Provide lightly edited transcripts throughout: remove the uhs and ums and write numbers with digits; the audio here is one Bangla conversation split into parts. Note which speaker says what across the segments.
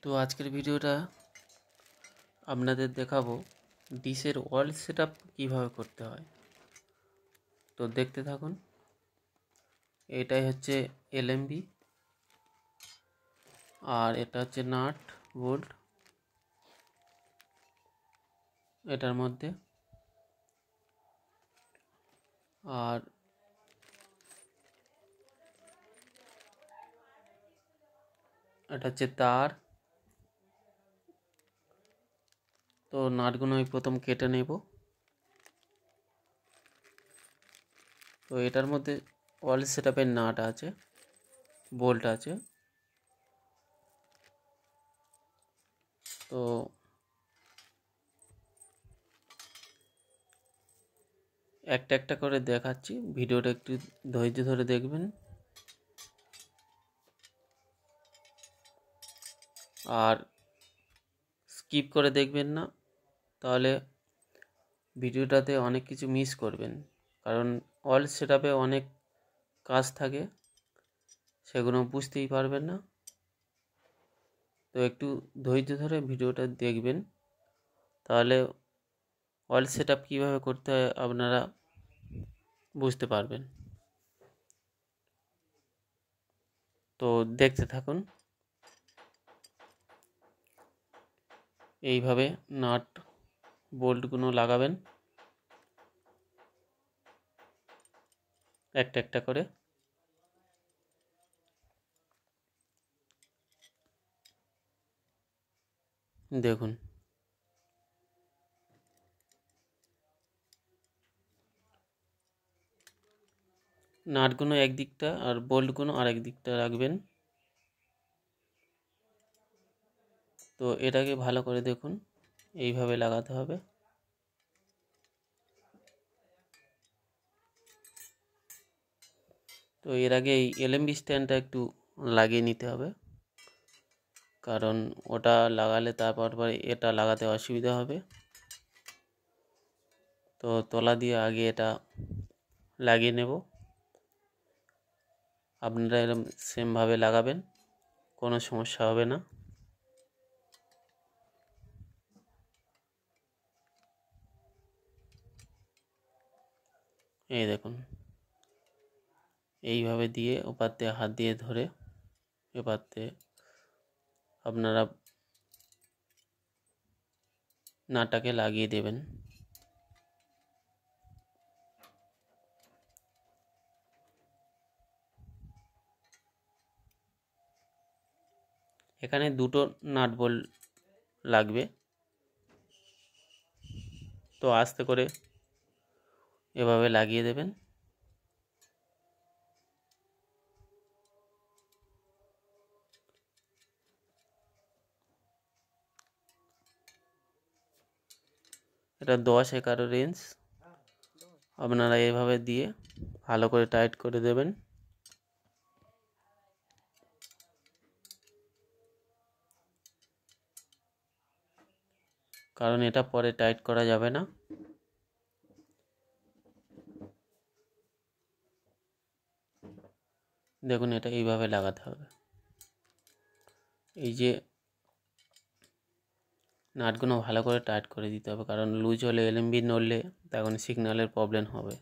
Speaker 1: তো আজকের ভিডিওটা আপনাদের দেখাবো ডিশের ওয়াল সেটআপ কিভাবে করতে হয়। তো দেখতে থাকুন। এটাই হচ্ছে এলএমবি আর এটা হচ্ছে নাট বোল্ট এটার মধ্যে, আর এটা হচ্ছে তার। তো নাটগুলো আমি প্রথম কেটে নেব। তো এটার মধ্যে ওয়াল সেটআপের নাট আছে, বোল্ট আছে। তো একটা একটা করে দেখাচ্ছি, ভিডিওটা একটু ধৈর্য ধরে দেখবেন আর স্কিপ করে দেখবেন না, তাহলে ভিডিওটাতে অনেক কিছু মিস করবেন। কারণ ওয়াল সেটআপে অনেক কাজ থাকে, সেগুলো বুঝতেই পারবেন না। তো একটু ধৈর্য ধরে ভিডিওটা দেখবেন, তাহলে ওয়াল সেটআপ কীভাবে করতে হয় আপনারা বুঝতে পারবেন। তো দেখতে থাকুন। এইভাবে নাট বোল্টগুলো লাগাবেন একটা একটা করে। দেখুন, নাটগুলো এক দিকটা আর বোল্টগুলো আরেক দিকটা রাখবেন। তো এটাকে ভালো করে দেখুন, এইভাবে লাগাতে হবে। তো এর আগে এই এলএমবি স্ট্যান্ডটা একটু লাগিয়ে নিতে হবে, কারণ ওটা লাগালে তারপর এটা লাগাতে অসুবিধা হবে। তো তলা দিয়ে আগে এটা লাগিয়ে নেব। আপনারা এরকম সেমভাবে লাগাবেন, কোনো সমস্যা হবে না। এই দেখুন, এইভাবে দিয়ে ওপার দিয়ে হাত দিয়ে ধরে এপার দিয়ে আপনারা নাটটাকে লাগিয়ে দেবেন। এখানে দুটো নাট বোল্ট লাগবে। তো আস্তে করে এভাবে লাগিয়ে দেবেন। এটা 10-11 রেঞ্জ। আপনারা এভাবে দিয়ে ভালো করে টাইট করে দেবেন। কারণ এটা পরে টাইট করা যাবে না। দেখুন, এটা এইভাবে লাগাতে হবে। এই যে নাটগুলো ভালো করে টাইট করে দিতে হবে, কারণ লুজ হলে এলএমবি নড়লে তখন সিগন্যালের প্রবলেম হবে।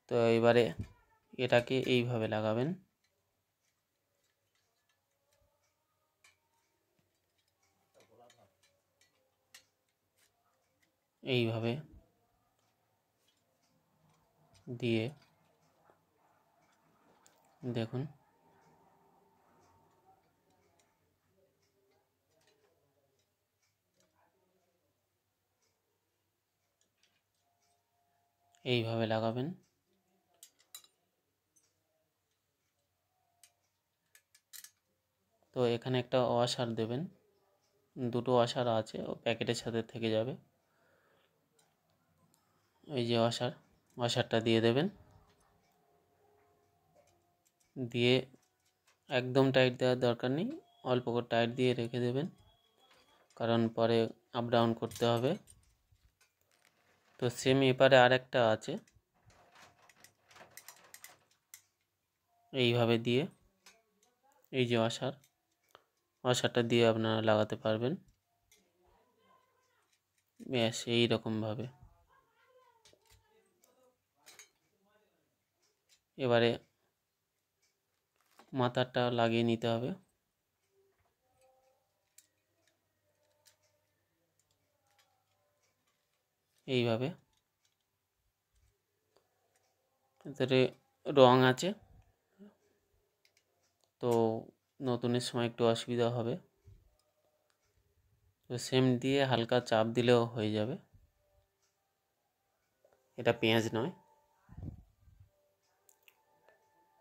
Speaker 1: তো এবারে এটাকে এইভাবে লাগাবেন। এইভাবে দিয়ে দেখুন, এইভাবে লাগাবেন। তো এখানে একটা ওয়াশার দেবেন, দুটো ওয়াশার আছে, ও প্যাকেটের সাথে থেকে যাবে। এই যে ওয়াশারটা দিয়ে দেবেন। দিয়ে একদম টাইট দেওয়ার দরকার নেই, অল্প করে টাইট দিয়ে রেখে দেবেন, কারণ পরে আপ ডাউন করতে হবে। তো সেম এপারে আর একটা আছে, এইভাবে দিয়ে এই যে ওয়াশারটা দিয়ে আপনারা লাগাতে পারবেন। ব্যাস এই রকমভাবে। এবারে মাথাটা লাগিয়ে নিতে হবে। এইভাবে এতে রং আছে, তো নতুনের সময় একটু অসুবিধা হবে, তো সেম দিয়ে হালকা চাপ দিলেও হয়ে যাবে। এটা পেঁয়াজ নয়,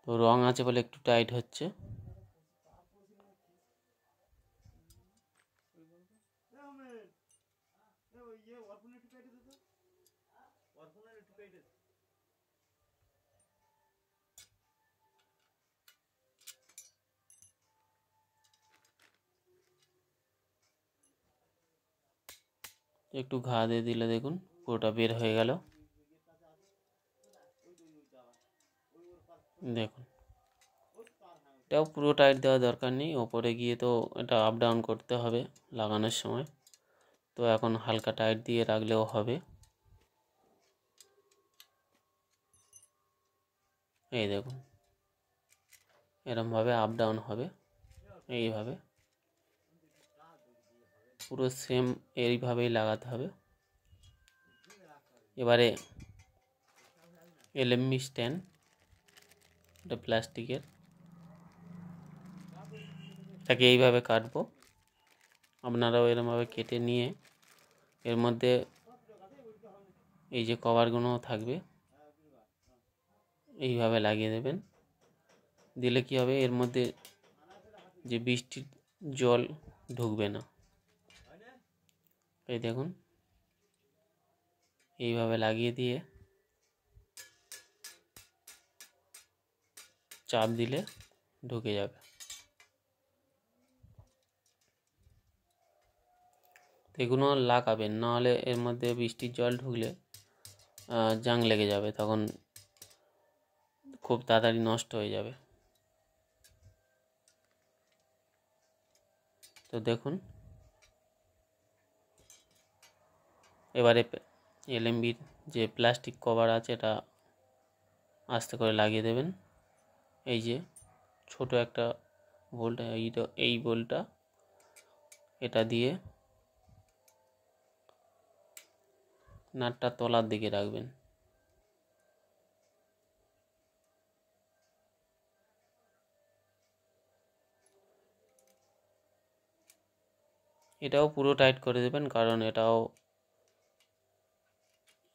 Speaker 1: তো রং আছে বলে একটু টাইট হচ্ছে। একটু ঘা দিয়ে দিলে দেখুন পুরোটা বের হয়ে গেল। দেখুন এটাও পুরো টাইট দেওয়া দরকার নেই, ওপরে গিয়ে তো এটা আপ ডাউন করতে হবে লাগানোর সময়, তো এখন হালকা টাইট দিয়ে রাখলেও হবে। এই দেখুন এরমভাবে আপ ডাউন হবে, এইভাবে পুরো সেম এইভাবেই লাগাতে হবে। এবারে এলএমবি স্ট্যান্ড, এটা প্লাস্টিকের, এটাকে এইভাবে কাটবো। আপনারাও এরমভাবে কেটে নিয়ে এর মধ্যে এই যে কভারগুলো থাকবে এইভাবে লাগিয়ে দেবেন। দিলে কি হবে, এর মধ্যে যে বৃষ্টির জল ঢুকবে না। এই দেখুন এইভাবে লাগিয়ে দিয়ে চাপ দিলে ঢুকে যাবে। এগুলো লাগাবেন, নাহলে এর মধ্যে বৃষ্টির জল ঢুকলে জাং লেগে যাবে, তখন খুব তাড়াতাড়ি নষ্ট হয়ে যাবে। তো দেখুন এবারে এলএমবির যে প্লাস্টিক কভার আছে এটা আস্তে করে লাগিয়ে দেবেন। এই যে ছোট একটা বোল্ট, এই বোল্টটা এটা দিয়ে নাটটা তলার দিকে রাখবেন। এটাও পুরো টাইট করে দেবেন, কারণ এটাও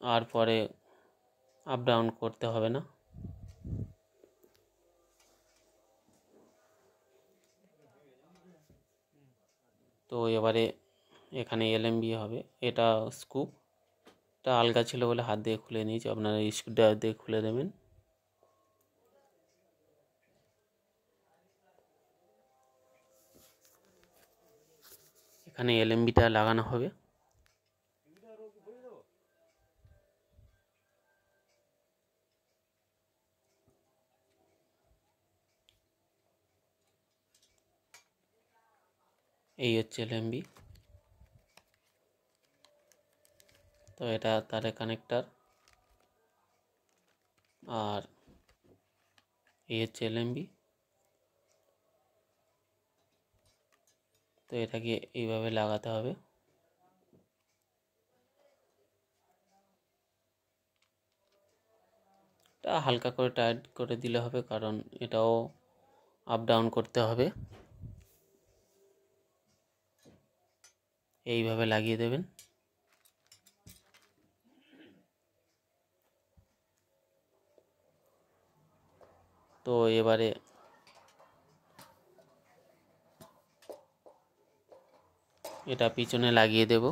Speaker 1: আর পরে আপ ডাউন করতে হবে না। তো এবারে এখানে এলএমবি হবে, এটা স্কুপ, এটা আলগা ছিল বলে হাত দিয়ে খুলে নিয়েছি, আপনারা স্ক্রুড্রাইভার দিয়ে খুলে দেবেন। এখানে এলএমবিটা লাগানো হবে। এই হচ্ছে এলএমবি, তো এটা তারের কানেক্টার, আর এই হচ্ছে এলএমবি। তো এটাকে এইভাবে লাগাতে হবে। এটা হালকা করে টাইট করে দিলে হবে, কারণ এটাও আপ ডাউন করতে হবে। এইভাবে লাগিয়ে দেবেন। তো এবারে এটা পিছনে লাগিয়ে দেব।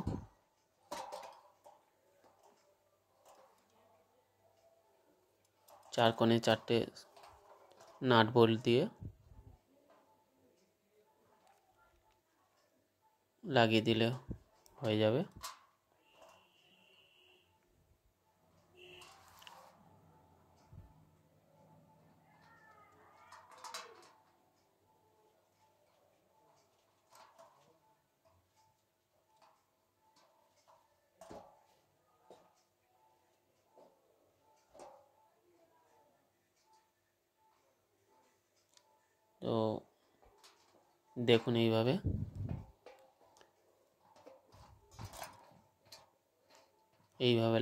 Speaker 1: চার কোণে চারটে নাট বোল্ট দিয়ে লাগিয়ে দিলে হয়ে যাবে। তো দেখুন এইভাবে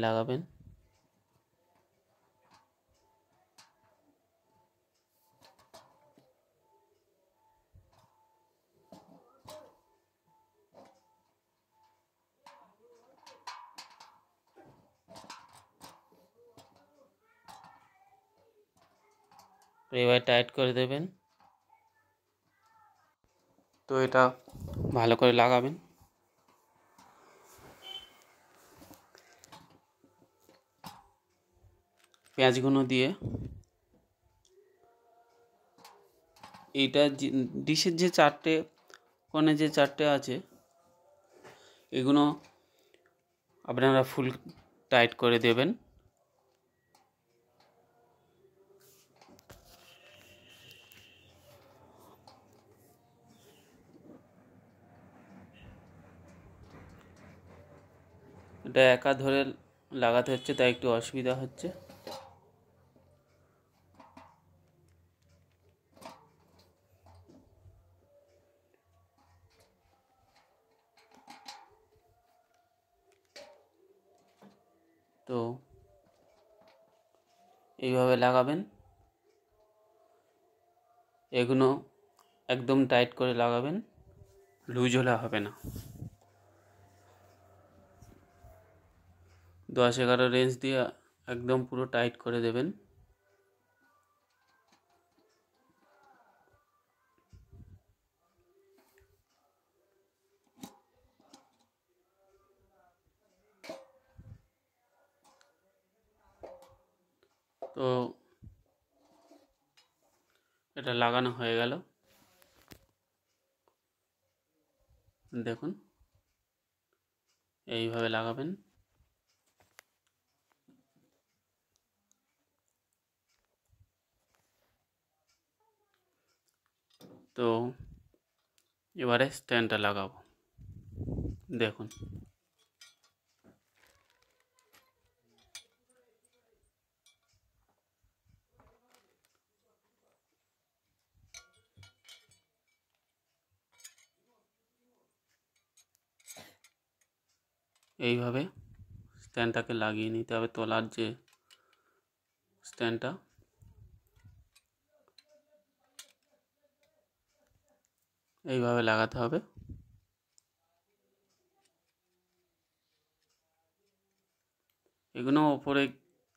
Speaker 1: লাগাবেন। এবার টাইট করে দেবেন। তো এটা ভালো করে লাগাবেন। পেঁয়াজগুলো দিয়ে এইটা ডিশের যে চারটে কোণে যে চারটে আছে এগুলো আপনারা ফুল টাইট করে দেবেন। এটা একা ধরে লাগাতে হচ্ছে, তাই একটু অসুবিধা হচ্ছে। তো এইভাবে লাগাবেন। এগুলো একদম টাইট করে লাগাবেন, লুজ হলে হবে না। 10-11 রেঞ্জ দিয়ে একদম পুরো টাইট করে দেবেন। তো এটা লাগানো হয়ে গেল। দেখুন এইভাবে লাগাবেন। তো এবারে স্ট্যান্ডটা লাগাবো। দেখুন এইভাবে স্ট্যান্ডটাকে লাগিয়ে নিতে হবে। তোলার যে স্ট্যান্ডটা এইভাবে লাগাতে হবে। এগুলো ওপরে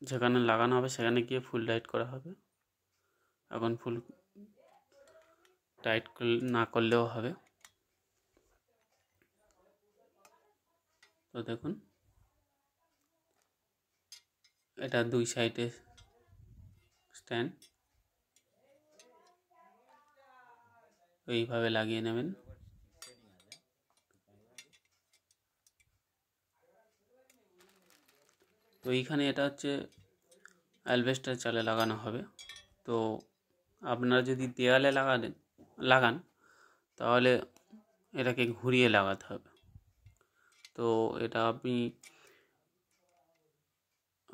Speaker 1: যেখানে লাগানো হবে সেখানে গিয়ে ফুল টাইট করা হবে। এখন ফুল টাইট না করলেও হবে। তো দেখুন এটা 2 সাইডে স্ট্যান্ড এইভাবে লাগিয়ে নেবেন। তো এইখানে এটা হচ্ছে অ্যালবেস্টার চালে লাগানো হবে। তো আপনারা যদি দেয়ালে লাগান তাহলে এটাকে ঘুরিয়ে লাগাতে হবে। তো এটা আমি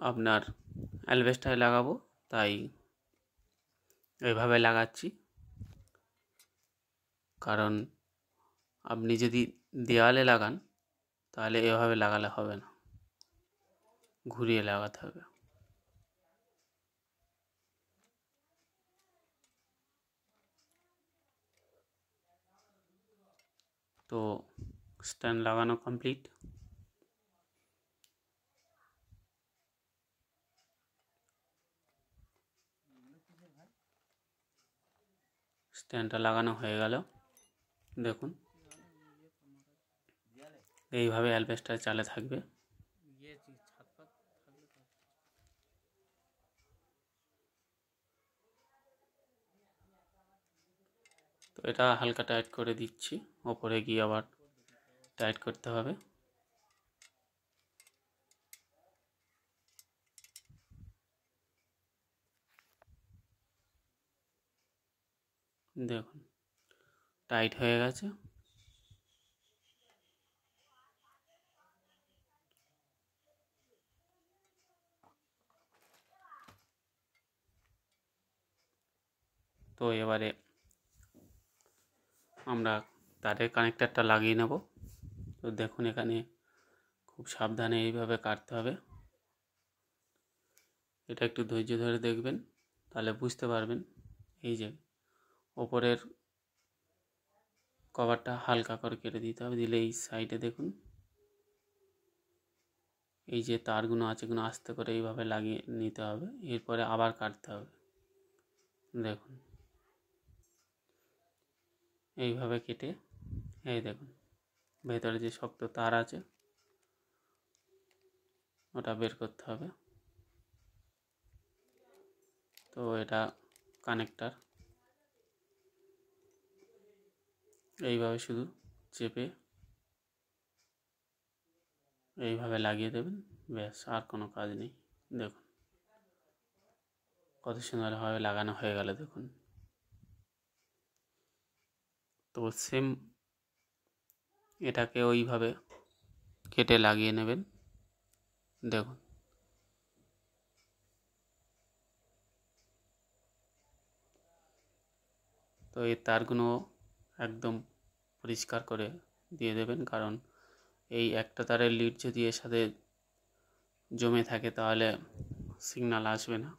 Speaker 1: আপনার অ্যালবেস্টারে লাগাবো, তাই এইভাবে লাগাচ্ছি। কারণ আপনি যদি দেওয়ালে লাগান তাহলে এভাবে লাগালে হবে না, ঘুরিয়ে লাগাতে হবে। তো স্ট্যান্ড লাগানো কমপ্লিট। স্ট্যান্ডটা লাগানো হয়ে গেল। দেখুন এইভাবে অ্যালবেস্টার চালে থাকবে। তো এটা হালকা টাইট করে দিচ্ছি, ওপরে গিয়ে আবার টাইট করতে হবে। দেখুন টাইট হয়ে গেছে। তো এবারে আমরা তারের কানেক্টারটা লাগিয়ে নেব। তো দেখুন এখানে খুব সাবধানে এইভাবে কাটতে হবে। এটা একটু ধৈর্য ধরে দেখবেন, তাহলে বুঝতে পারবেন। এই যে ওপরের কভারটা হালকা করে কেটে দিতে হবে, দিলে এই সাইডে দেখুন এই যে তারগুলো আছে এগুলো আস্তে করে এইভাবে লাগিয়ে নিতে হবে, এরপরে আবার কাটতে হবে। দেখুন এইভাবে কেটে এই দেখুন ভেতরে যে শক্ত তার আছে ওটা বের করতে হবে। তো এটা কানেক্টার, এইভাবে শুধু চেপে এইভাবে লাগিয়ে দেবেন, ব্যাস, আর কোনো কাজ নেই। দেখুন কত সুন্দরভাবে লাগানো হয়ে গেল দেখুন। তো সেম এটাকে ওইভাবে কেটে লাগিয়ে নেবেন। দেখুন তো এই তারগুলো একদম পরিষ্কার করে দিয়ে দেবেন, কারণ এই একটা তারের লিড যদি এর সাথে জমে থাকে তাহলে সিগন্যাল আসবে না।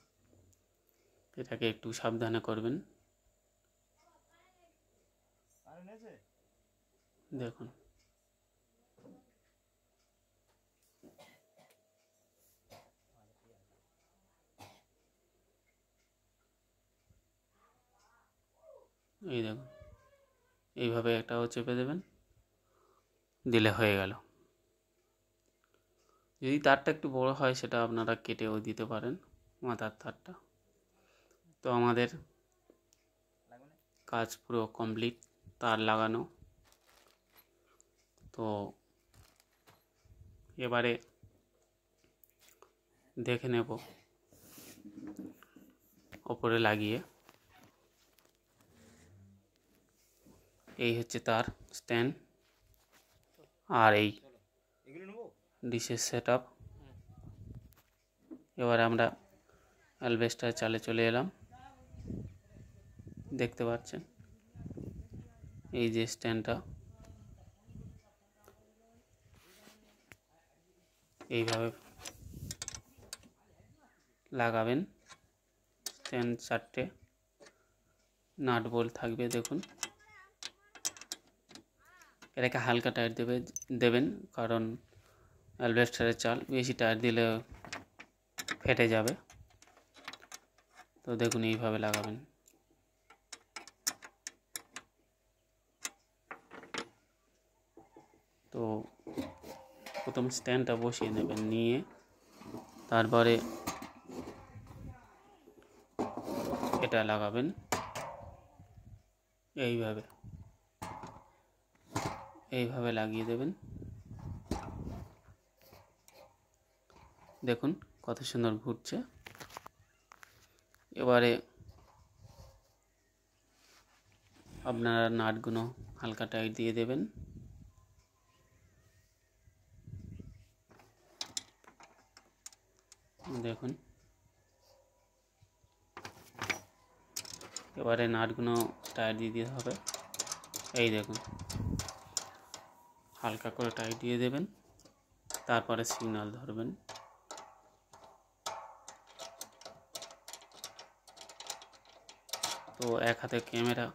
Speaker 1: এটাকে একটু সাবধানে করবেন। দেখুন এই দেখুন এইভাবে একটাও চেপে দেবেন, দিলে হয়ে গেল। যদি তারটা একটু বড় হয় সেটা আপনারা কেটেও দিতে পারেন মাথার তারটা। তো আমাদের কাজ পুরো কমপ্লিট, তার লাগানো। তো এবারে দেখে নেব ওপরে লাগিয়ে। এই হচ্ছে তার স্ট্যান্ড আর এই ডিশের সেট আপ। এবারে আমরা অ্যালবেস্টার চালে চলে এলাম। দেখতে পাচ্ছেন এই যে স্ট্যান্ডটা এইভাবে লাগাবেন। স্ট্যান্ড 4টে নাট বোল্ট থাকবে। দেখুন এটাকে হালকা টাইট দেবেন, কারণ অ্যালবেস্টারের চাল বেশি টাইট দিলে ফেটে যাবে। তো দেখুন এইভাবে লাগাবেন। তো প্রথম স্ট্যান্ডটা বসিয়ে নেবেন, নিয়ে তারপরে এটা লাগাবেন এইভাবে, এইভাবে লাগিয়ে দেবেন। দেখুন কত সুন্দর ঘুরছে। এবারে আপনারা নাটগুলো হালকা টাইট দিয়ে দেবেন। দেখুন এবারে নাটগুলো টাইট দিয়ে দিতে হবে। এই দেখুন হালকা করে টাইট দিয়ে দেবেন, তারপরে সিগন্যাল ধরবেন। তো এক হাতে ক্যামেরা,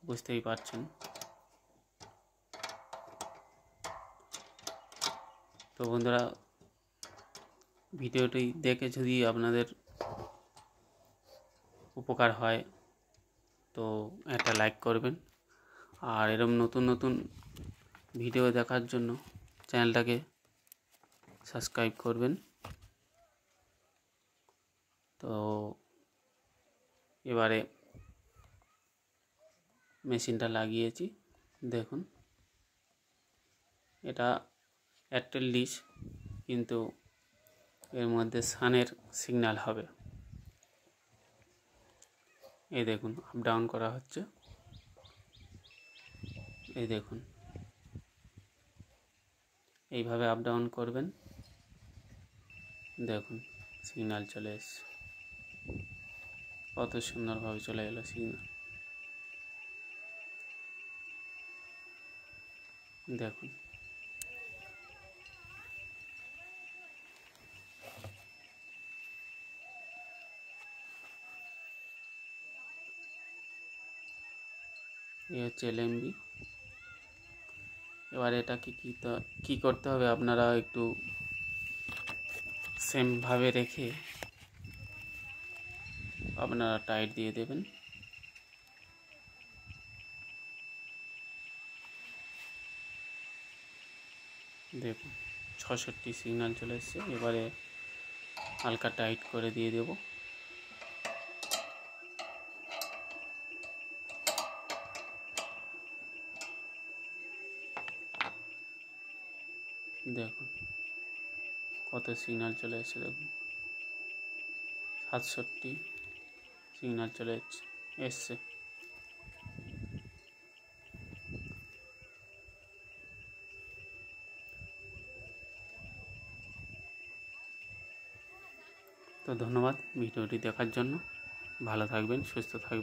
Speaker 1: বুঝতেই পারছেন। তো বন্ধুরা ভিডিওটি দেখে যদি আপনাদের উপকার হয় তো একটা লাইক করবেন, আর এরকম নতুন নতুন ভিডিও দেখার জন্য চ্যানেলটাকে সাবস্ক্রাইব করবেন। তো এবারে মেশিনটা লাগিয়েছি। দেখুন এটা এয়ারটেল ডিশ, কিন্তু এর মধ্যে সানের সিগন্যাল হবে। এই দেখুন আপ ডাউন করা হচ্ছে, এই দেখুন এইভাবে আপ ডাউন করবেন। দেখুন সিগন্যাল চলে এসছে, কত সুন্দরভাবে চলে এলো সিগন্যাল। দেখুন এই হচ্ছে এলএমবি। এবার এটাকে কী করতে হবে, আপনারা একটু সেমভাবে রেখে আপনারা টাইট দিয়ে দেবেন। দেখুন 66 সিগন্যাল চলে এসছে। এবারে হালকা টাইট করে দিয়ে দেব। দেখুন কত সিগন্যাল চলে এসছে, দেখুন 67 সিগন্যাল চলে এসছে। তো ধন্যবাদ ভিডিওটি দেখার জন্য। ভালো থাকবেন, সুস্থ থাকবেন।